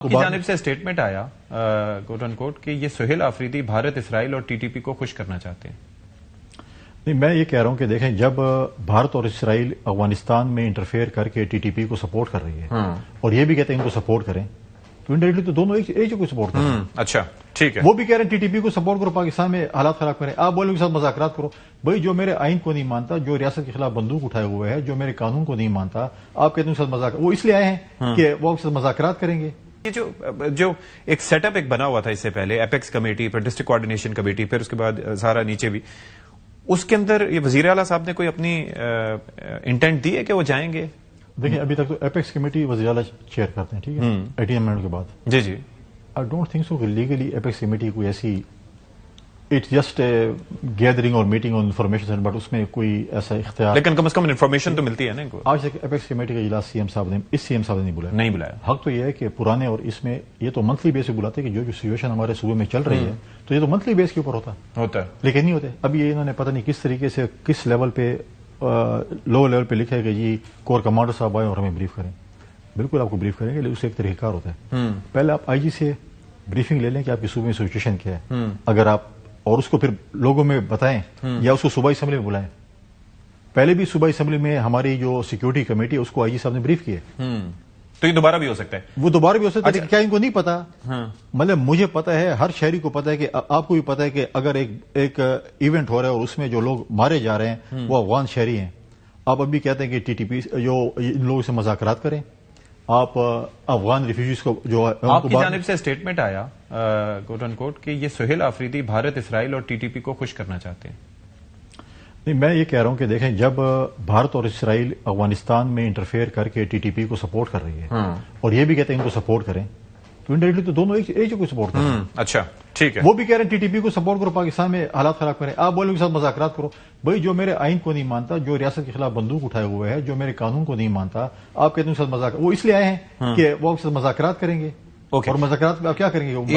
کی جانب سے اسٹیٹمنٹ آیا کوٹ ان کوٹ کہ یہ سہیل آفریدی بھارت اسرائیل اور ٹی ٹی پی کو خوش کرنا چاہتے ہیں. نہیں، میں یہ کہہ رہا ہوں کہ دیکھیں، جب بھارت اور اسرائیل افغانستان میں انٹرفیئر کر کے ٹی ٹی پی کو سپورٹ کر رہی ہے اور یہ بھی کہتے ہیں ان کو سپورٹ کریں، تو انڈائریکٹلی تو دونوں ایک جگہ کو سپورٹ کر رہے ہیں. اچھا ٹھیک ہے، وہ بھی کہہ رہے ہیں ٹی ٹی پی کو سپورٹ کرو، پاکستان میں حالات خراب کریں. آپ بولیں کے ساتھ مذاکرات کرو. بھائی جو میرے آئین کو نہیں مانتا، جو ریاست کے خلاف بندوق اٹھائے ہوئے ہے، جو میرے قانون کو نہیں مانتا، آپ کہتے ہیں ساتھ مذاکرات، وہ اس لیے آئے ہیں کہ وہ آپ کے ساتھ مذاکرات کریں گے. یہ جو ایک سیٹ اپ ایک بنا ہوا تھا اس سے پہلے، ایپیکس کمیٹی، پھر ڈسٹرکٹ کوآرڈینیشن کمیٹی، پھر اس کے بعد سارا نیچے بھی، اس کے اندر یہ وزیر اعلیٰ صاحب نے کوئی اپنی انٹینٹ دی ہے کہ وہ جائیں گے؟ دیکھیں، ابھی تک تو ایپیکس کمیٹی وزیر اعلیٰ چیئر کرتے ہیں، ٹھیک ہے، 18 امendment کے بعد. جی جی، آئی ڈونٹ تھنک سو کہ لیگلی ایپیکس کمیٹی کوئی ایسی، اٹس جسٹ گیدرنگ اور میٹنگ آن انفارمیشن، بٹ اس میں کوئی ایسا اختیار، لیکن کم از کم انفارمیشن تو ملتی ہے نا ان کو. آج تک ایپیکس کمیٹی کا اجلاس سی ایم صاحب نے نہیں بلایا. حق تو یہ ہے کہ پرانے، اور اس میں یہ تو منتھلی بیس پہ بلاتے ہیں کہ جو سچویشن ہمارے صوبے میں چل رہی ہے تو یہ تو منتھلی بیس کے اوپر ہوتا ہے، لیکن نہیں ہوتے. اب یہ انہوں نے پتہ نہیں کس طریقے سے کس لیول پہ، لو لیول پہ لکھا ہے کہ جی کور کمانڈر صاحب آئے اور ہمیں بریف کریں. بالکل آپ کو بریف کریں گے، لیکن اسے ایک طریقہ کار ہوتا ہے. پہلے آپ آئی جی سے بریفنگ لے لیں کہ آپ کی صوبے میں سچویشن کیا ہے، اگر آپ، اور اس کو پھر لوگوں میں بتائیں، یا اس کو صوبائی اسمبلی میں بلائیں. پہلے بھی صوبائی اسمبلی میں ہماری جو سیکورٹی کمیٹی ہے اس کو آئی جی صاحب نے بریف کیا. تو یہ دوبارہ بھی ہو سکتا ہے، وہ دوبارہ بھی ہو سکتا ہے، لیکن کیا ان کو نہیں پتا؟ مطلب مجھے پتا ہے، ہر شہری کو پتا ہے، کہ آپ کو بھی پتا ہے کہ اگر ایک ایونٹ ہو رہا ہے اور اس میں جو لوگ مارے جا رہے ہیں وہ افغان شہری ہیں، آپ ابھی کہتے ہیں کہ ٹی ٹی پی جو ان لوگوں سے مذاکرات کریں، آپ افغان ریفیوجیز کو جو آپ کی جانب سے اسٹیٹمنٹ آیا کوٹ ان کوٹ کہ یہ سہیل آفریدی بھارت اسرائیل اور ٹی ٹی پی کو خوش کرنا چاہتے ہیں. نہیں، میں یہ کہہ رہا ہوں کہ دیکھیں، جب بھارت اور اسرائیل افغانستان میں انٹرفیئر کر کے ٹی ٹی پی کو سپورٹ کر رہی ہے اور یہ بھی کہتے ہیں ان کو سپورٹ کریں، تو انڈائریکٹلی تو دونوں ایک جگہ کو سپورٹ کر رہے ہیں. اچھا ٹھیک ہے، وہ بھی کہہ رہے ہیں ٹی ٹی پی کو سپورٹ کرو، پاکستان میں حالات خراب کریں. آپ بولیں کے ساتھ مذاکرات کرو. بھائی جو میرے آئین کو نہیں مانتا، جو ریاست کے خلاف بندوق اٹھائے ہوئے ہے، جو میرے قانون کو نہیں مانتا، آپ کہتے ہیں ساتھ مذاکرات، وہ اس لیے آئے ہیں کہ وہ آپ کے ساتھ مذاکرات کریں گے. اور مذاکرات میں آپ کیا کریں گے؟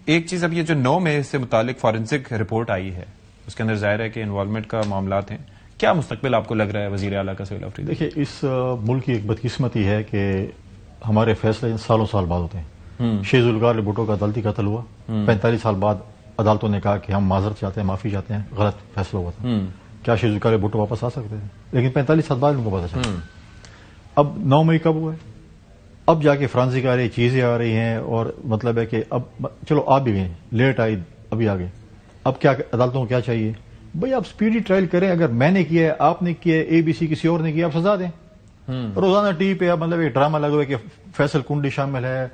ایک چیز اب یہ جو 9 مئی سے متعلق فورنسک رپورٹ آئی ہے، اس کے اندر ظاہر ہے کہ انوالومنٹ کا معاملات ہیں. کیا مستقبل آپ کو لگ رہا ہے وزیر اعلیٰ کا سہیل آفریدی؟ دیکھیے، اس ملک کی ایک بدقسمتی ہے کہ ہمارے فیصلے سالوں سال بعد ہوتے ہیں. شیخ ذوالفقار بھٹو کا عدالتی قتل ہوا، 45 سال بعد عدالتوں نے کہا کہ ہم معذرت چاہتے ہیں، معافی چاہتے ہیں، غلط فیصلہ ہوا تھا. کیا شیخ ذوالفقار بھٹو واپس آ سکتے تھے؟ لیکن 45 سال بعد ان کو پتا چلا. اب 9 مئی کب ہوا ہے؟ اب جا کے فرانسک آ رہی چیزیں آ رہی ہیں، اور مطلب ہے کہ اب چلو آپ بھی گئے، لیٹ آئی، ابھی آگے. اب کیا عدالتوں کو کیا چاہیے؟ بھئی آپ سپیڈی ٹرائل کریں. اگر میں نے کیا ہے، آپ نے کیا ہے، اے بی سی کسی اور نے کیا، آپ سزا دیں. روزانہ ٹی وی پہ مطلب ایک ڈرامہ لگا ہوا ہے کہ فیصل کنڈی شامل ہے،